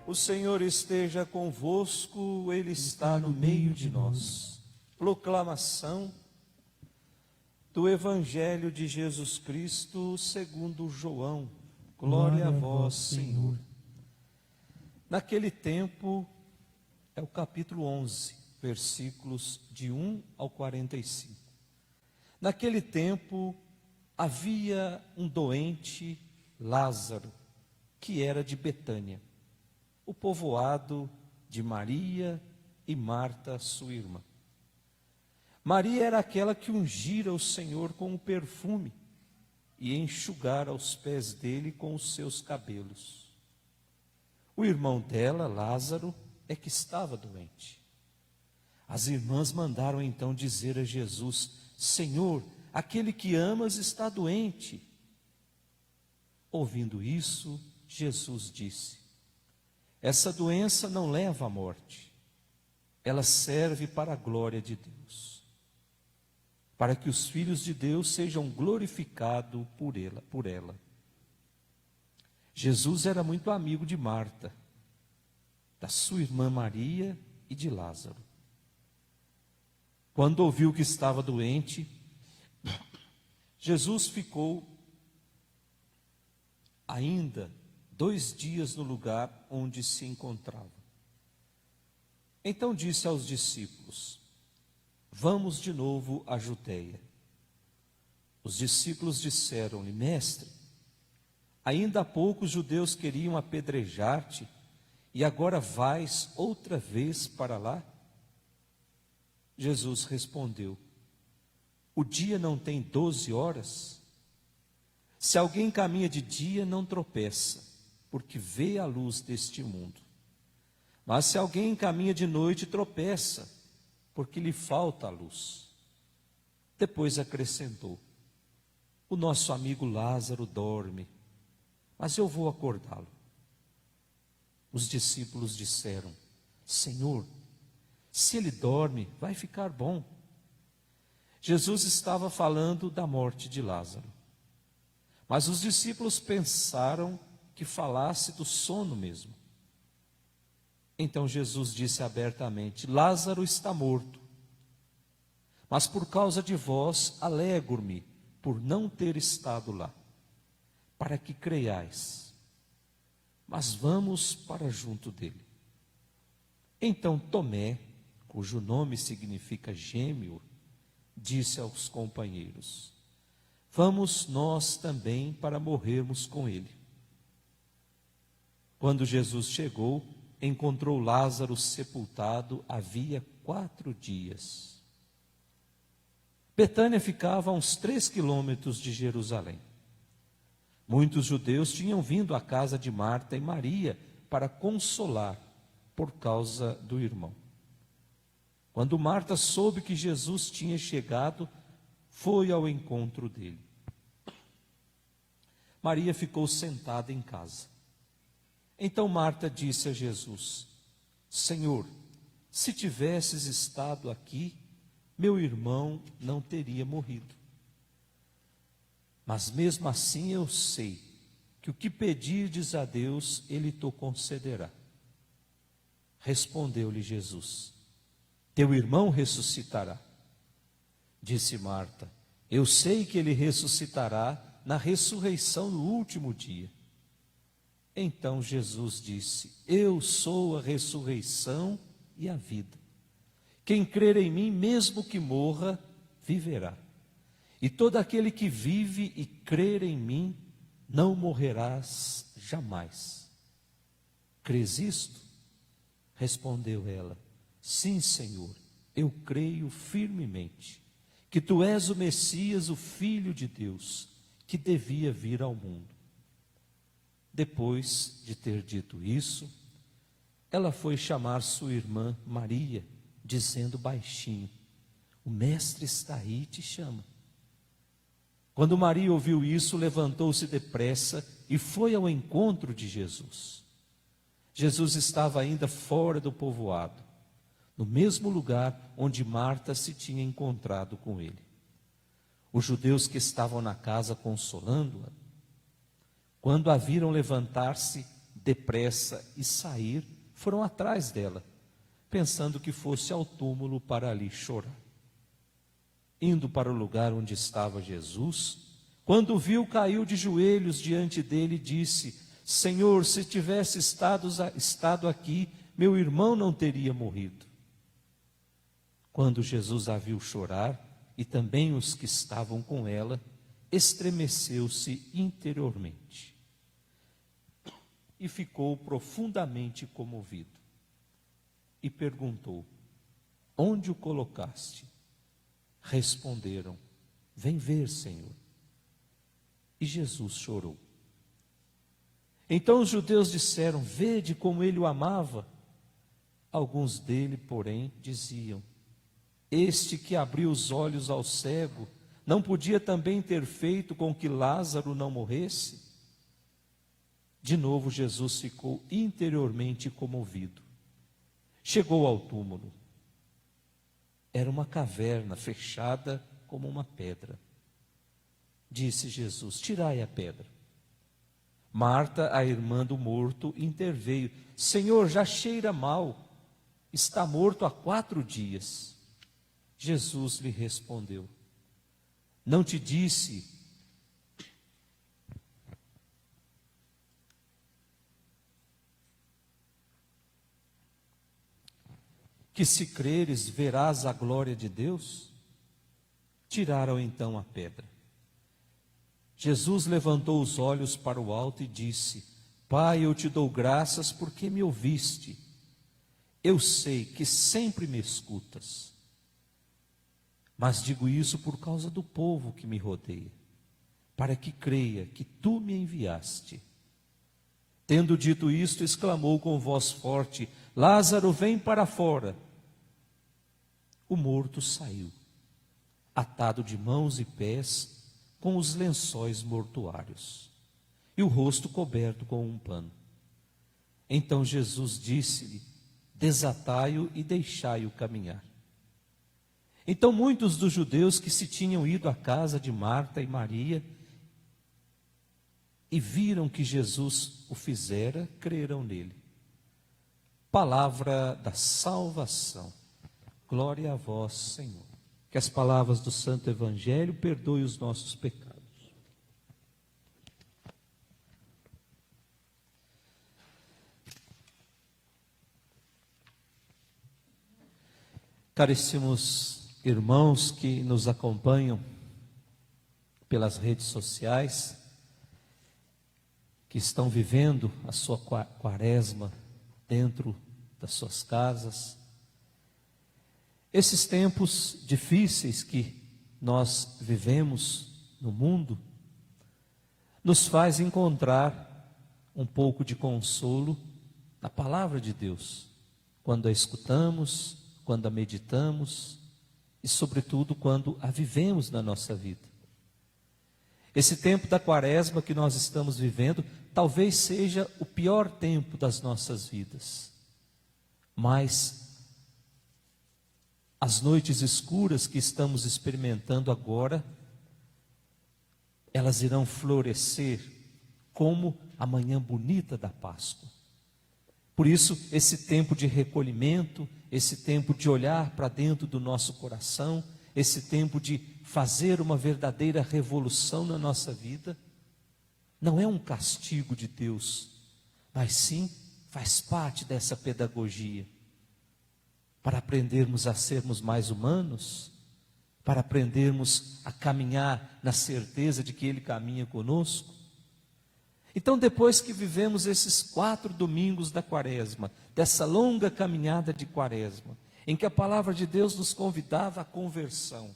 O Senhor esteja convosco, Ele está no meio de nós. Proclamação do Evangelho de Jesus Cristo segundo João. Glória a vós, Senhor. Naquele tempo, é o capítulo 11, versículos de 1 ao 45. Naquele tempo, havia um doente, Lázaro, que era de Betânia, o povoado de Maria e Marta, sua irmã. Maria era aquela que ungira o Senhor com o perfume e enxugara os pés dele com os seus cabelos. O irmão dela, Lázaro, é que estava doente. As irmãs mandaram então dizer a Jesus: Senhor, aquele que amas está doente. Ouvindo isso, Jesus disse: essa doença não leva à morte, ela serve para a glória de Deus, para que os filhos de Deus sejam glorificados por ela. Jesus era muito amigo de Marta, da sua irmã Maria e de Lázaro. Quando ouviu que estava doente, Jesus ficou ainda 2 dias no lugar onde se encontrava. Então disse aos discípulos: vamos de novo à Judeia. Os discípulos disseram-lhe: Mestre, ainda há pouco os judeus queriam apedrejar-te, e agora vais outra vez para lá? Jesus respondeu: o dia não tem 12 horas? Se alguém caminha de dia, não tropeça, porque vê a luz deste mundo. Mas se alguém caminha de noite, tropeça, porque lhe falta a luz. Depois acrescentou: o nosso amigo Lázaro dorme, mas eu vou acordá-lo. Os discípulos disseram: Senhor, se ele dorme, vai ficar bom. Jesus estava falando da morte de Lázaro, mas os discípulos pensaram que falasse do sono mesmo. Então Jesus disse abertamente: Lázaro está morto, mas por causa de vós alegro-me por não ter estado lá, para que creiais. Mas vamos para junto dele. Então Tomé, cujo nome significa gêmeo, disse aos companheiros: vamos nós também para morrermos com ele. Quando Jesus chegou, encontrou Lázaro sepultado havia 4 dias. Betânia ficava a uns 3 quilômetros de Jerusalém. Muitos judeus tinham vindo à casa de Marta e Maria para consolar por causa do irmão. Quando Marta soube que Jesus tinha chegado, foi ao encontro dele. Maria ficou sentada em casa. Então Marta disse a Jesus: Senhor, se tivesses estado aqui, meu irmão não teria morrido. Mas mesmo assim eu sei que o que pedirdes a Deus, Ele te concederá. Respondeu-lhe Jesus: teu irmão ressuscitará. Disse Marta: eu sei que ele ressuscitará na ressurreição no último dia. Então Jesus disse: eu sou a ressurreição e a vida. Quem crer em mim, mesmo que morra, viverá. E todo aquele que vive e crer em mim, não morrerás jamais. Crês isto? Respondeu ela: sim, Senhor, eu creio firmemente que tu és o Messias, o Filho de Deus, que devia vir ao mundo. Depois de ter dito isso, ela foi chamar sua irmã Maria, dizendo baixinho: o mestre está aí e te chama. Quando Maria ouviu isso, levantou-se depressa e foi ao encontro de Jesus. Jesus estava ainda fora do povoado, no mesmo lugar onde Marta se tinha encontrado com ele. Os judeus que estavam na casa consolando-a, quando a viram levantar-se, depressa e sair, foram atrás dela, pensando que fosse ao túmulo para ali chorar. Indo para o lugar onde estava Jesus, quando o viu, caiu de joelhos diante dele e disse: Senhor, se tivesse estado aqui, meu irmão não teria morrido. Quando Jesus a viu chorar, e também os que estavam com ela, estremeceu-se interiormente e ficou profundamente comovido. E perguntou: Onde o colocaste? Responderam: Vem ver, Senhor. E Jesus chorou. Então os judeus disseram: Vede como ele o amava. Alguns dele, porém, diziam: Este que abriu os olhos ao cego, não podia também ter feito com que Lázaro não morresse? De novo Jesus ficou interiormente comovido. Chegou ao túmulo. Era uma caverna fechada como uma pedra. Disse Jesus: Tirai a pedra. Marta, a irmã do morto, interveio: Senhor, já cheira mal, está morto há 4 dias. Jesus lhe respondeu: Não te disse que se creres verás a glória de Deus? Tiraram então a pedra. Jesus levantou os olhos para o alto e disse: Pai, eu te dou graças porque me ouviste. Eu sei que sempre me escutas, mas digo isso por causa do povo que me rodeia, para que creia que tu me enviaste. Tendo dito isto, exclamou com voz forte: Lázaro, vem para fora. O morto saiu, atado de mãos e pés, com os lençóis mortuários, e o rosto coberto com um pano. Então Jesus disse-lhe: Desatai-o e deixai-o caminhar. Então muitos dos judeus que se tinham ido à casa de Marta e Maria e viram que Jesus o fizera, creram nele. Palavra da salvação. Glória a vós, Senhor. Que as palavras do Santo Evangelho perdoem os nossos pecados. Caríssimos irmãos que nos acompanham pelas redes sociais, que estão vivendo a sua quaresma dentro das suas casas, esses tempos difíceis que nós vivemos no mundo, nos faz encontrar um pouco de consolo na palavra de Deus, quando a escutamos, quando a meditamos e, sobretudo, quando a vivemos na nossa vida. Esse tempo da quaresma que nós estamos vivendo, talvez seja o pior tempo das nossas vidas, mas as noites escuras que estamos experimentando agora, elas irão florescer como a manhã bonita da Páscoa. Por isso, esse tempo de recolhimento, esse tempo de olhar para dentro do nosso coração, esse tempo de fazer uma verdadeira revolução na nossa vida, não é um castigo de Deus, mas sim faz parte dessa pedagogia, para aprendermos a sermos mais humanos, para aprendermos a caminhar na certeza de que Ele caminha conosco. Então, depois que vivemos esses 4 domingos da quaresma, dessa longa caminhada de quaresma, em que a palavra de Deus nos convidava à conversão,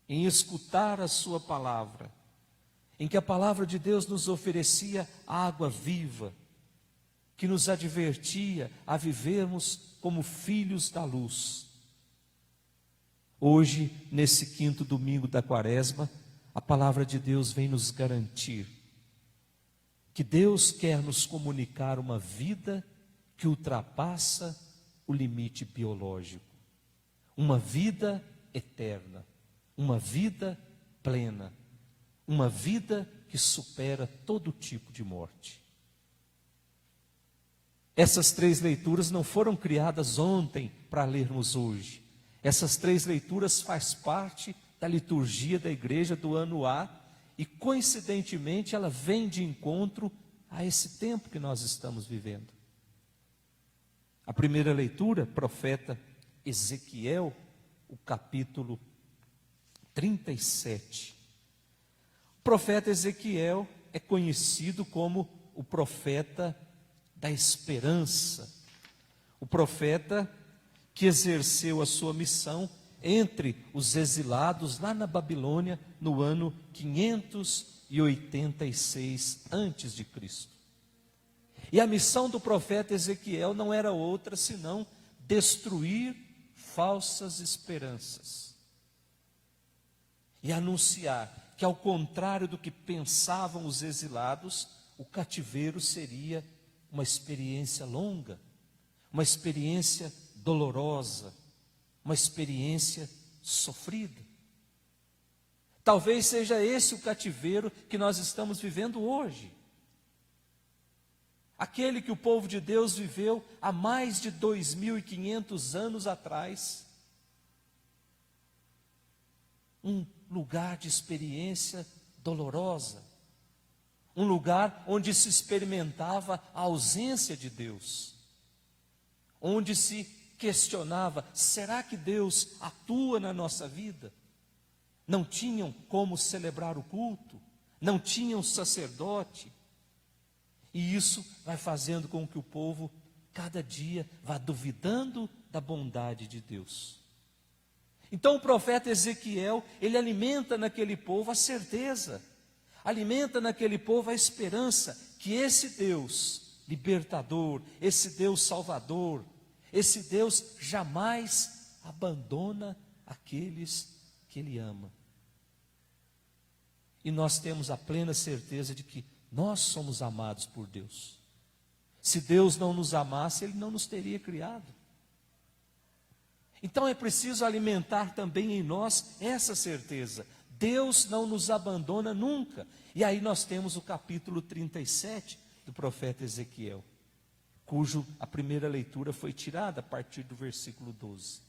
em escutar a sua palavra, em que a palavra de Deus nos oferecia água viva, que nos advertia a vivermos como filhos da luz. Hoje, nesse 5º domingo da quaresma, a palavra de Deus vem nos garantir que Deus quer nos comunicar uma vida que ultrapassa o limite biológico, uma vida eterna, uma vida plena, uma vida que supera todo tipo de morte. Essas 3 leituras não foram criadas ontem para lermos hoje. Essas 3 leituras faz parte da liturgia da igreja do ano A e, coincidentemente, ela vem de encontro a esse tempo que nós estamos vivendo. A primeira leitura, profeta Ezequiel, o capítulo 37. O profeta Ezequiel é conhecido como o profeta da esperança, o profeta que exerceu a sua missão entre os exilados lá na Babilônia no ano 586 antes de Cristo. E a missão do profeta Ezequiel não era outra senão destruir falsas esperanças e anunciar que, ao contrário do que pensavam os exilados, o cativeiro seria uma experiência longa, uma experiência dolorosa, uma experiência sofrida. Talvez seja esse o cativeiro que nós estamos vivendo hoje. Aquele que o povo de Deus viveu há mais de 2.500 anos atrás. Um lugar de experiência dolorosa. Um lugar onde se experimentava a ausência de Deus. Onde se questionava, será que Deus atua na nossa vida? Não tinham como celebrar o culto, não tinham sacerdote. E isso vai fazendo com que o povo, cada dia, vá duvidando da bondade de Deus. Então o profeta Ezequiel, ele alimenta naquele povo a certeza, alimenta naquele povo a esperança que esse Deus libertador, esse Deus salvador, esse Deus jamais abandona aqueles que Ele ama. E nós temos a plena certeza de que nós somos amados por Deus. Se Deus não nos amasse, Ele não nos teria criado. Então é preciso alimentar também em nós essa certeza. Deus não nos abandona nunca. E aí nós temos o capítulo 37 do profeta Ezequiel, cujo a primeira leitura foi tirada a partir do versículo 12.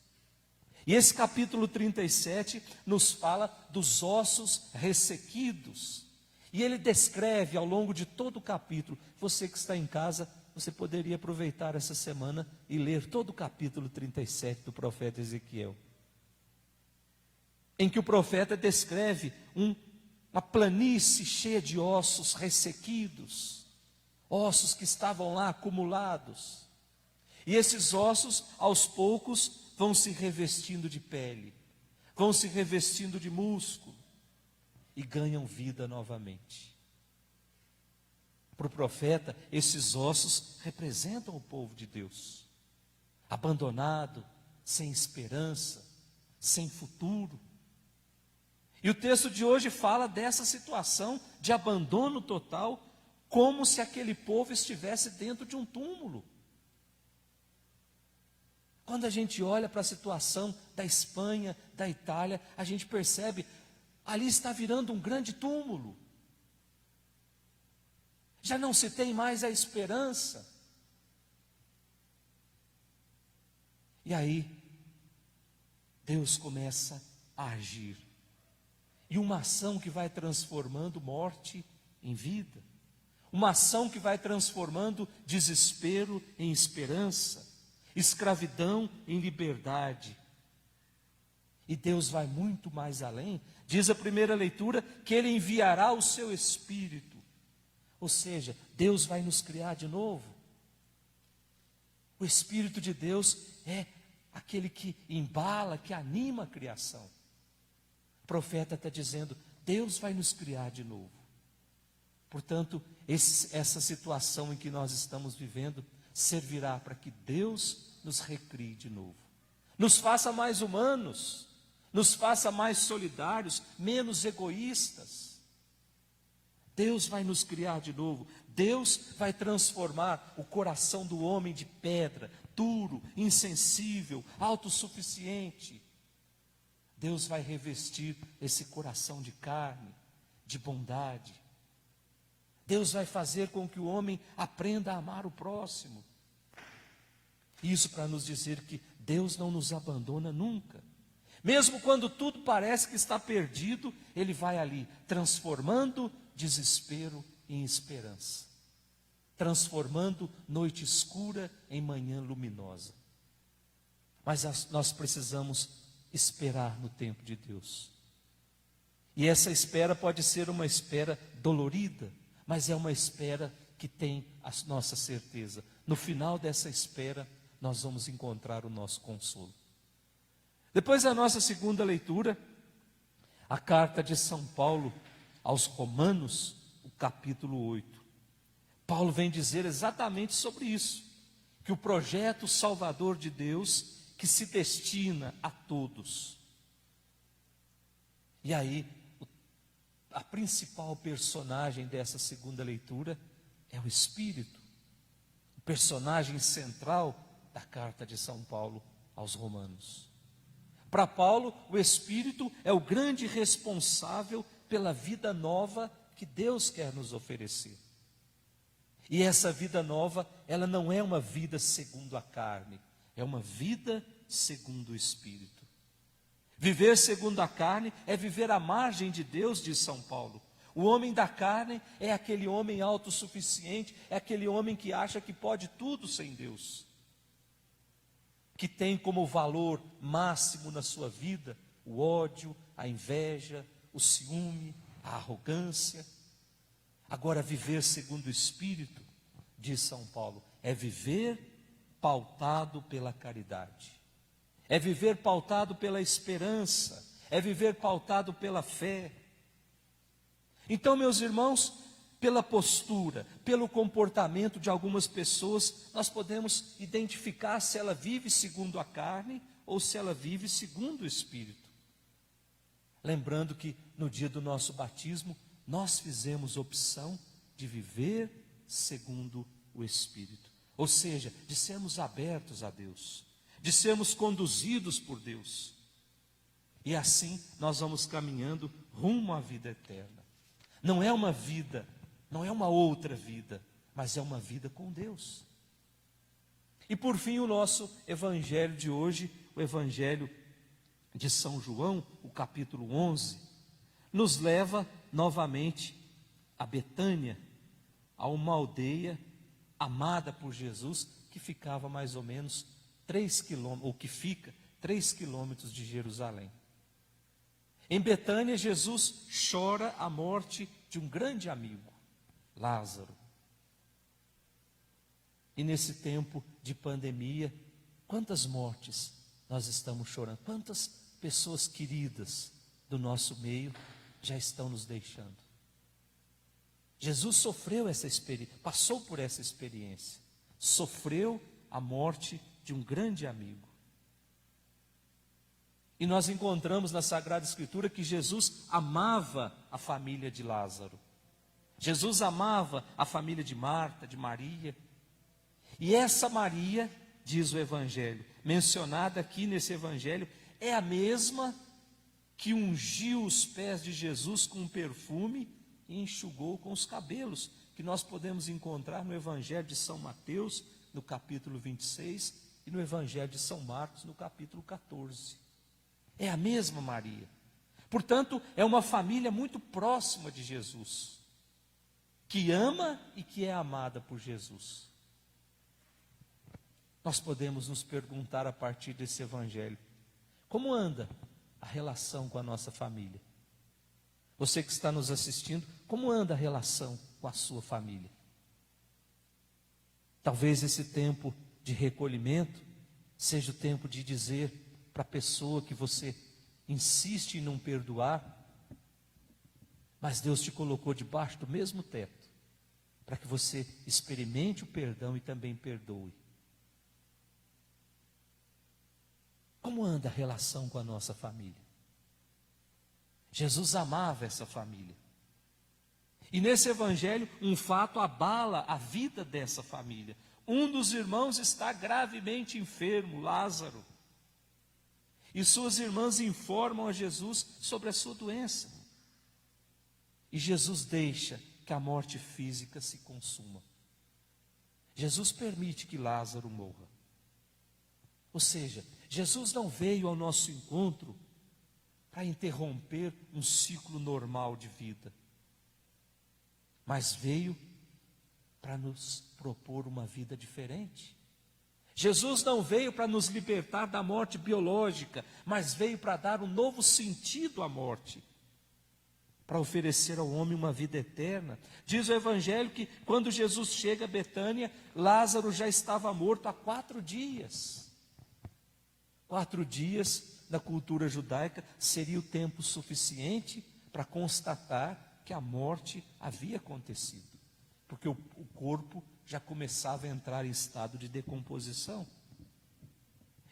E esse capítulo 37 nos fala dos ossos ressequidos. E ele descreve ao longo de todo o capítulo. Você que está em casa, você poderia aproveitar essa semana e ler todo o capítulo 37 do profeta Ezequiel, em que o profeta descreve uma planície cheia de ossos ressequidos, ossos que estavam lá acumulados. E esses ossos, aos poucos, vão se revestindo de pele, vão se revestindo de músculo e ganham vida novamente. Para o profeta, esses ossos representam o povo de Deus, abandonado, sem esperança, sem futuro. E o texto de hoje fala dessa situação de abandono total, como se aquele povo estivesse dentro de um túmulo. Quando a gente olha para a situação da Espanha, da Itália, a gente percebe, ali está virando um grande túmulo. Já não se tem mais a esperança. E aí, Deus começa a agir. E uma ação que vai transformando morte em vida. Uma ação que vai transformando desespero em esperança. Escravidão em liberdade. E Deus vai muito mais além. Diz a primeira leitura que Ele enviará o seu Espírito. Ou seja, Deus vai nos criar de novo. O Espírito de Deus é aquele que embala, que anima a criação. O profeta está dizendo, Deus vai nos criar de novo. Portanto, essa situação em que nós estamos vivendo servirá para que Deus nos recrie de novo. Nos faça mais humanos, nos faça mais solidários, menos egoístas. Deus vai nos criar de novo. Deus vai transformar o coração do homem de pedra, duro, insensível, autossuficiente. Deus vai revestir esse coração de carne, de bondade. Deus vai fazer com que o homem aprenda a amar o próximo. Isso para nos dizer que Deus não nos abandona nunca. Mesmo quando tudo parece que está perdido, Ele vai ali, transformando desespero em esperança, transformando noite escura em manhã luminosa. Mas nós precisamos esperar no tempo de Deus. E essa espera pode ser uma espera dolorida, mas é uma espera que tem a nossa certeza. No final dessa espera, nós vamos encontrar o nosso consolo. Depois da nossa segunda leitura, a carta de São Paulo aos Romanos, o capítulo 8. Paulo vem dizer exatamente sobre isso, que o projeto salvador de Deus, que se destina a todos. E aí, a principal personagem dessa segunda leitura é o Espírito, o personagem central da carta de São Paulo aos Romanos. Para Paulo, o Espírito é o grande responsável pela vida nova que Deus quer nos oferecer. E essa vida nova, ela não é uma vida segundo a carne, é uma vida segundo o Espírito. Viver segundo a carne é viver à margem de Deus, diz São Paulo. O homem da carne é aquele homem autossuficiente, é aquele homem que acha que pode tudo sem Deus, que tem como valor máximo na sua vida o ódio, a inveja, o ciúme, a arrogância. Agora, viver segundo o Espírito, diz São Paulo, é viver pautado pela caridade, é viver pautado pela esperança, é viver pautado pela fé. Então, meus irmãos, pela postura, pelo comportamento de algumas pessoas, nós podemos identificar se ela vive segundo a carne ou se ela vive segundo o Espírito. Lembrando que no dia do nosso batismo, nós fizemos opção de viver segundo o Espírito. Ou seja, de sermos abertos a Deus, de sermos conduzidos por Deus. E assim nós vamos caminhando rumo à vida eterna. Não é uma vida, não é uma outra vida, mas é uma vida com Deus. E por fim, o nosso evangelho de hoje, o evangelho de São João, o capítulo 11, nos leva novamente a Betânia, a uma aldeia amada por Jesus, que ficava mais ou menos 3 quilômetros, ou que fica 3 quilômetros de Jerusalém. Em Betânia, Jesus chora a morte de um grande amigo, Lázaro. E nesse tempo de pandemia, quantas mortes nós estamos chorando, quantas pessoas queridas do nosso meio já estão nos deixando. Jesus sofreu essa experiência, passou por essa experiência, sofreu a morte de um grande amigo. E nós encontramos na Sagrada Escritura que Jesus amava a família de Lázaro. Jesus amava a família de Marta, de Maria. E essa Maria, diz o Evangelho, mencionada aqui nesse Evangelho, é a mesma que ungiu os pés de Jesus com um perfume e enxugou com os cabelos, que nós podemos encontrar no Evangelho de São Mateus, no capítulo 26, e no Evangelho de São Marcos, no capítulo 14. É a mesma Maria. Portanto, é uma família muito próxima de Jesus, que ama e que é amada por Jesus. Nós podemos nos perguntar a partir desse Evangelho, como anda a relação com a nossa família? Você que está nos assistindo, como anda a relação com a sua família? Talvez esse tempo de recolhimento seja o tempo de dizer para a pessoa que você insiste em não perdoar, mas Deus te colocou debaixo do mesmo teto, para que você experimente o perdão e também perdoe. Como anda a relação com a nossa família? Jesus amava essa família. E nesse evangelho, um fato abala a vida dessa família. Um dos irmãos está gravemente enfermo, Lázaro. E suas irmãs informam a Jesus sobre a sua doença. E Jesus deixa que a morte física se consuma. Jesus permite que Lázaro morra. Ou seja, Jesus não veio ao nosso encontro para interromper um ciclo normal de vida, mas veio para nos propor uma vida diferente. Jesus não veio para nos libertar da morte biológica, mas veio para dar um novo sentido à morte, para oferecer ao homem uma vida eterna. Diz o Evangelho que quando Jesus chega a Betânia, Lázaro já estava morto há 4 dias. 4 dias, na cultura judaica, seria o tempo suficiente para constatar que a morte havia acontecido, porque o corpo já começava a entrar em estado de decomposição.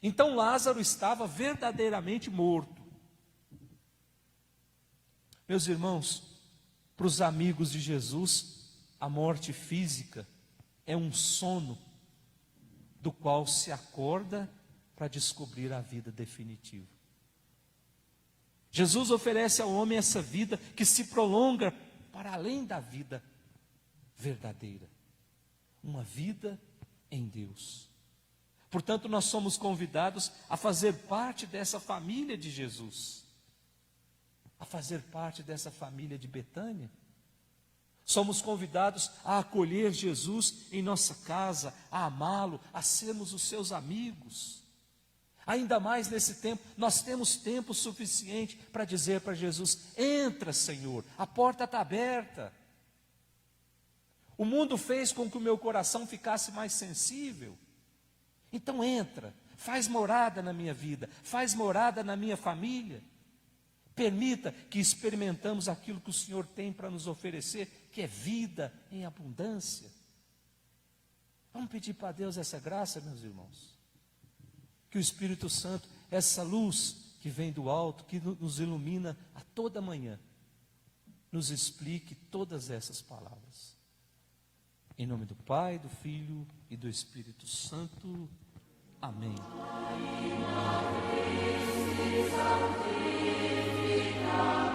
Então Lázaro estava verdadeiramente morto. Meus irmãos, para os amigos de Jesus, a morte física é um sono do qual se acorda para descobrir a vida definitiva. Jesus oferece ao homem essa vida que se prolonga para além da vida verdadeira, uma vida em Deus. Portanto, nós somos convidados a fazer parte dessa família de Jesus, a fazer parte dessa família de Betânia. Somos convidados a acolher Jesus em nossa casa, a amá-lo, a sermos os seus amigos. Ainda mais nesse tempo, nós temos tempo suficiente para dizer para Jesus: entra, Senhor, a porta está aberta. O mundo fez com que o meu coração ficasse mais sensível. Então entra, faz morada na minha vida, faz morada na minha família. Permita que experimentamos aquilo que o Senhor tem para nos oferecer, que é vida em abundância. Vamos pedir para Deus essa graça, meus irmãos. Que o Espírito Santo, essa luz que vem do alto, que nos ilumina a toda manhã, nos explique todas essas palavras. Em nome do Pai, do Filho e do Espírito Santo. Amém. Santifica